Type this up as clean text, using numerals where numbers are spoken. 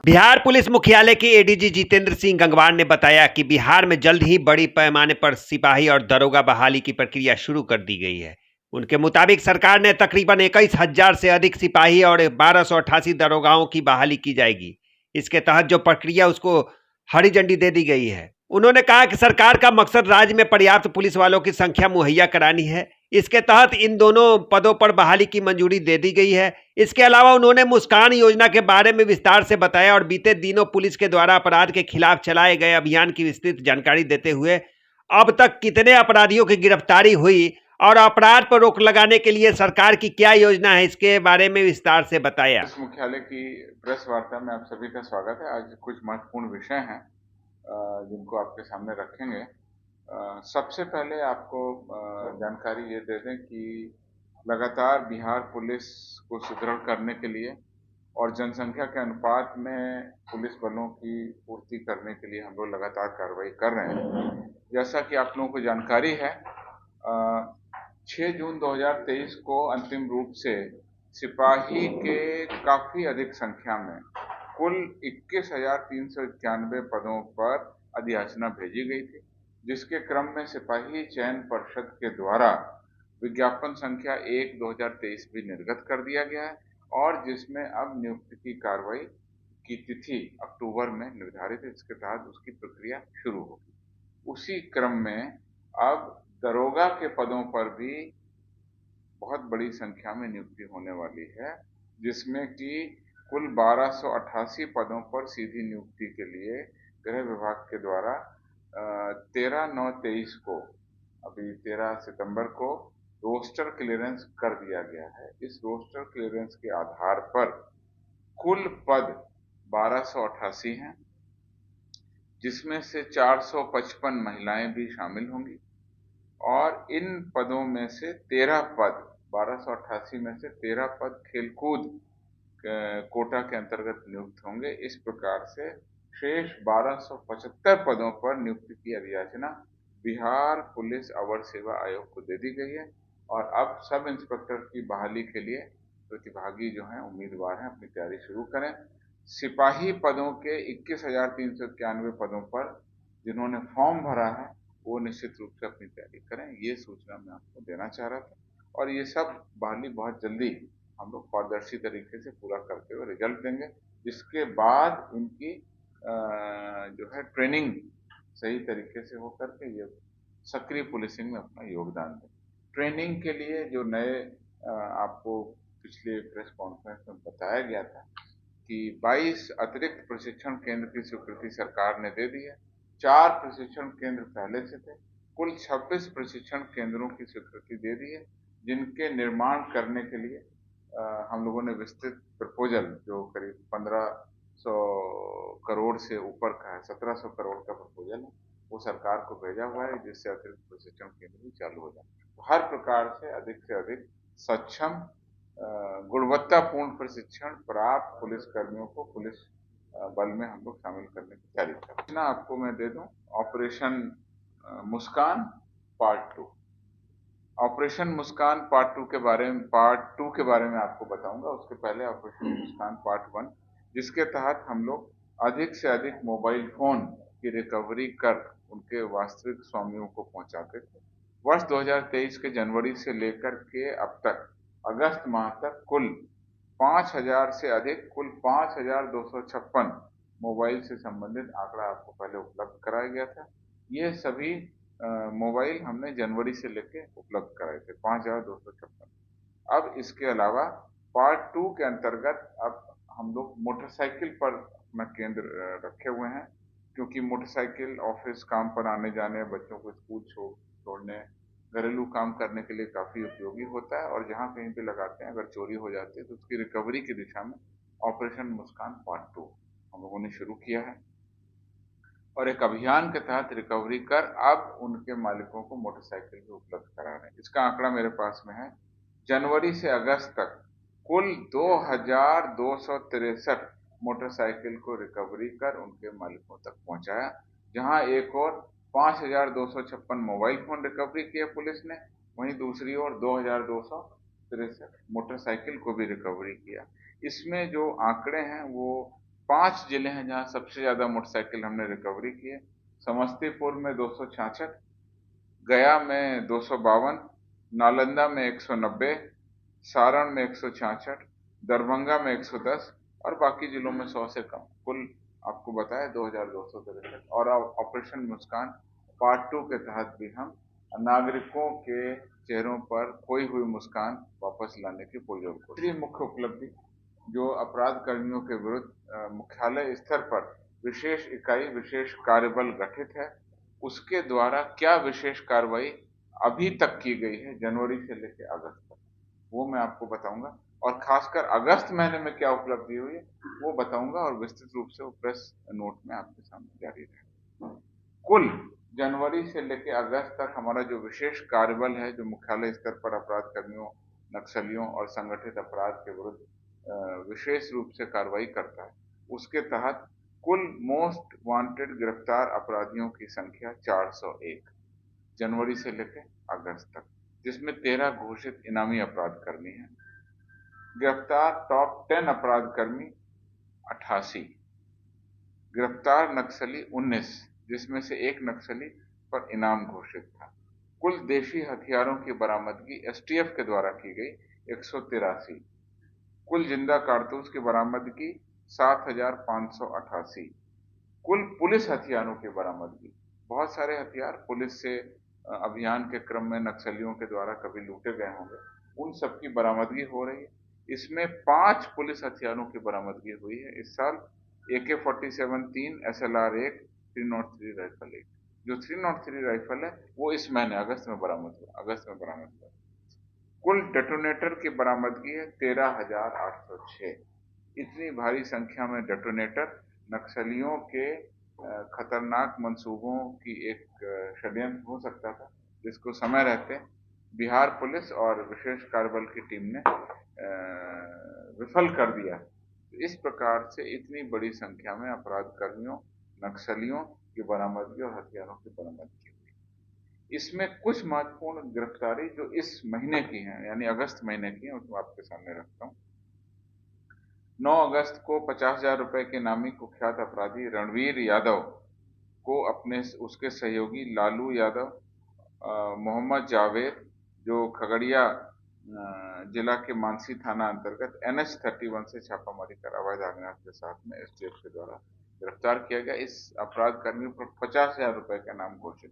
Bihar police मुख्यालय के ADG Jitendra Singh Gangwar ने बताया कि बिहार में जल्द ही बड़ी पैमाने पर सिपाही और दरोगा बहाली की प्रक्रिया शुरू कर दी गई है। उनके मुताबिक सरकार ने तकरीबन 21,000 से अधिक सिपाही और 1288 दरोगाओं की बहाली की जाएगी। इसके तहत जो प्रक्रिया उसको हरी झंडी दे दी गई है। उन्होंने कहा कि सरकार का मकसद राज्य में पर्याप्त पुलिस वालों की संख्या मुहैया करानी है। इसके तहत इन दोनों पदों पर बहाली की मंजूरी दे दी गई है। इसके अलावा उन्होंने मुस्कान योजना के बारे में विस्तार से बताया और बीते दिनों पुलिस के द्वारा अपराध के खिलाफ चलाए गए अभियान की विस्तृत जानकारी देते हुए अब तक कितने अपराधियों की गिरफ्तारी हुई और अपराध पर रोक लगाने के लिए सरकार की क्या योजना है, इसके बारे में विस्तार से बताया। पुलिस मुख्यालय की प्रेस वार्ता में आप सभी का स्वागत है। आज कुछ महत्वपूर्ण विषय हैं जिनको आपके सामने रखेंगे। सबसे पहले आपको जानकारी ये दे दें कि लगातार बिहार पुलिस को सुदृढ़ करने के लिए और जनसंख्या के अनुपात में पुलिस बलों की पूर्ति करने के लिए हम लोग लगातार कार्रवाई कर रहे हैं। जैसा कि आप लोगों को जानकारी है, 6 जून 2023 को अंतिम रूप से सिपाही के काफी अधिक संख्या में कुल 21,391 पदों पर अधियाचना भेजी गई थी, जिसके क्रम में सिपाही चयन परिषद के द्वारा विज्ञापन संख्या 1/2023 भी निर्गत कर दिया गया है और जिसमें अब नियुक्ति की कार्रवाई की तिथि अक्टूबर में निर्धारित है। इसके तहत उसकी प्रक्रिया शुरू होगी। उसी क्रम में अब दरोगा के पदों पर भी बहुत बड़ी संख्या में नियुक्ति होने वाली है, जिसमें कि कुल 1288 पदों पर सीधी नियुक्ति के लिए गृह विभाग के द्वारा 13/9/23 को, अभी 13 सितंबर को रोस्टर क्लियरेंस कर दिया गया है। इस रोस्टर क्लियरेंस के आधार पर कुल पद 1288 हैं, जिसमें से 455 महिलाएं भी शामिल होंगी और इन पदों में से 13 पद 1288 में से 13 पद खेलकूद कोटा के अंतर्गत नियुक्त होंगे। इस प्रकार से शेष 1275 पदों पर नियुक्ति की अधियाचना बिहार पुलिस अवर सेवा आयोग को दे दी गई है और अब सब इंस्पेक्टर की बहाली के लिए प्रतिभागी जो हैं, उम्मीदवार हैं, अपनी तैयारी शुरू करें। सिपाही पदों के 21,391 पदों पर जिन्होंने फॉर्म भरा है वो निश्चित रूप से अपनी तैयारी करें। ये सूचना मैं आपको देना चाह रहा था और ये सब बहाली बहुत जल्दी हम लोग पारदर्शी तरीके से पूरा करते हुए रिजल्ट देंगे, जिसके बाद इनकी जो है ट्रेनिंग सही तरीके से हो करके ये सक्रिय पुलिसिंग में अपना योगदान दें। ट्रेनिंग के लिए जो नए आपको पिछले प्रेस कॉन्फ्रेंस में बताया गया था कि 22 अतिरिक्त प्रशिक्षण केंद्र की स्वीकृति सरकार ने दे दी है। 4 प्रशिक्षण केंद्र पहले से थे। कुल 26 प्रशिक्षण केंद्रों की स्वीकृति दे दी है, जिनके निर्माण करने के लिए हम लोगों ने विस्तृत प्रपोजल, जो करीब 1500 करोड़ से ऊपर का है, 1700 करोड़ का प्रपोजल है, वो सरकार को भेजा हुआ है, जिससे अतिरिक्त प्रशिक्षण केंद्र भी चालू हो जाए। तो हर प्रकार से अधिक सक्षम गुणवत्तापूर्ण प्रशिक्षण प्राप्त पुलिस कर्मियों को पुलिस बल में हम लोग शामिल करने की तैयारी कर रहे हैं। आपको मैं दे दूं ऑपरेशन मुस्कान पार्ट 2। ऑपरेशन मुस्कान पार्ट 2 के बारे में आपको बताऊंगा। उसके पहले ऑपरेशन मुस्कान पार्ट 1, जिसके तहत हम लोग अधिक से अधिक मोबाइल फोन की रिकवरी कर उनके वास्तविक स्वामियों को पहुंचाते थे। वर्ष 2023 के जनवरी से लेकर के अब तक अगस्त माह तक कुल 5,000 से अधिक, कुल 5,256 मोबाइल से संबंधित आंकड़ा आपको पहले उपलब्ध कराया गया था। ये सभी मोबाइल हमने जनवरी से लेके उपलब्ध कराए थे, 5,256। अब इसके अलावा पार्ट 2 के अंतर्गत अब हम लोग मोटरसाइकिल पर अपना केंद्र रखे हुए हैं, क्योंकि मोटरसाइकिल ऑफिस काम पर आने जाने, बच्चों को स्कूल छोड़ने, घरेलू काम करने के लिए काफी उपयोगी होता है और जहाँ कहीं पे लगाते हैं अगर चोरी हो जाती है तो उसकी रिकवरी की दिशा में ऑपरेशन मुस्कान पार्ट 2 हम लोगों ने शुरू किया है और एक अभियान के तहत रिकवरी कर अब उनके मालिकों को मोटरसाइकिल भी उपलब्ध करा रहे हैं। इसका आंकड़ा मेरे पास में है। जनवरी से अगस्त तक कुल 2,263 मोटरसाइकिल को रिकवरी कर उनके मालिकों तक पहुंचाया, जहां एक और 5,256 मोबाइल फोन रिकवरी किए पुलिस ने, वहीं दूसरी ओर 2,263 मोटरसाइकिल को भी रिकवरी किया। इसमें जो आंकड़े हैं वो 5 जिले हैं जहां सबसे ज्यादा मोटरसाइकिल हमने रिकवरी की है। समस्तीपुर में 266, गया में 252, नालंदा में 190, सारण में 166, दरभंगा में 110 और बाकी जिलों में 100 से कम। कुल आपको बताया 2263। और ऑपरेशन मुस्कान पार्ट 2 के तहत भी हम नागरिकों के चेहरों पर खोई हुई मुस्कान वापस लाने की पुरजोर कोशिश। तीसरी मुख्य उपलब्धि जो अपराध कर्मियों के विरुद्ध मुख्यालय स्तर पर विशेष इकाई विशेष कार्यबल गठित है, उसके द्वारा क्या विशेष कार्रवाई अभी तक की गई है जनवरी से लेकर अगस्त तक, वो मैं आपको बताऊंगा। और खासकर अगस्त महीने में क्या उपलब्धि हुई है वो बताऊंगा और विस्तृत रूप से वो प्रेस नोट में आपके सामने जारी रहेगा। कुल जनवरी से लेकर अगस्त तक हमारा जो विशेष कार्यबल है जो मुख्यालय स्तर पर अपराध कर्मियों, नक्सलियों और संगठित अपराध के विरुद्ध विशेष रूप से कार्रवाई करता है, उसके तहत कुल मोस्ट वांटेड गिरफ्तार अपराधियों की संख्या 401 जनवरी से लेकर अगस्त तक, जिसमें 13 घोषित इनामी अपराध कर्मी हैं। गिरफ्तार टॉप 10 अपराध कर्मी 88, गिरफ्तार नक्सली 19, जिसमें से एक नक्सली पर इनाम घोषित था। कुल देशी हथियारों की बरामदगी एसटीएफ के द्वारा की गई 183, कुल जिंदा कारतूस की बरामदगी 7588, कुल पुलिस हथियारों की बरामदगी, बहुत सारे हथियार पुलिस से अभियान के क्रम में नक्सलियों के द्वारा कभी लूटे गए होंगे, उन सब की बरामदगी हो रही है। इसमें 5 पुलिस हथियारों की बरामदगी हुई है इस साल। AK-47 3, SLR 1, 303 rifle 1। जो 303 राइफल है वो इस महीने अगस्त में बरामद हुआ। कुल डेटोनेटर की बरामदगी है 13,806। इतनी भारी संख्या में डेटोनेटर नक्सलियों के खतरनाक मंसूबों की एक षड्यंत्र हो सकता था, जिसको समय रहते बिहार पुलिस और विशेष कार्यबल की टीम ने विफल कर दिया। तो इस प्रकार से इतनी बड़ी संख्या में अपराध कर्मियों, नक्सलियों की बरामदगी और हथियारों की बरामदगी हुई। इसमें कुछ महत्वपूर्ण गिरफ्तारी जो इस महीने की हैं, यानी अगस्त महीने की हैं, उसको आपके सामने रखता हूँ। 9 अगस्त को 50,000 रुपए के नामी कुख्यात अपराधी रणवीर यादव को उसके सहयोगी लालू यादव, मोहम्मद जावेद, जो खगड़िया जिला के मानसी थाना अंतर्गत NH-31 से छापामारी कर अवैध अज्ञात के साथ में एसटीएफ के द्वारा गिरफ्तार किया गया। इस अपराध कर्मी पर 50,000 रुपए का इनाम घोषित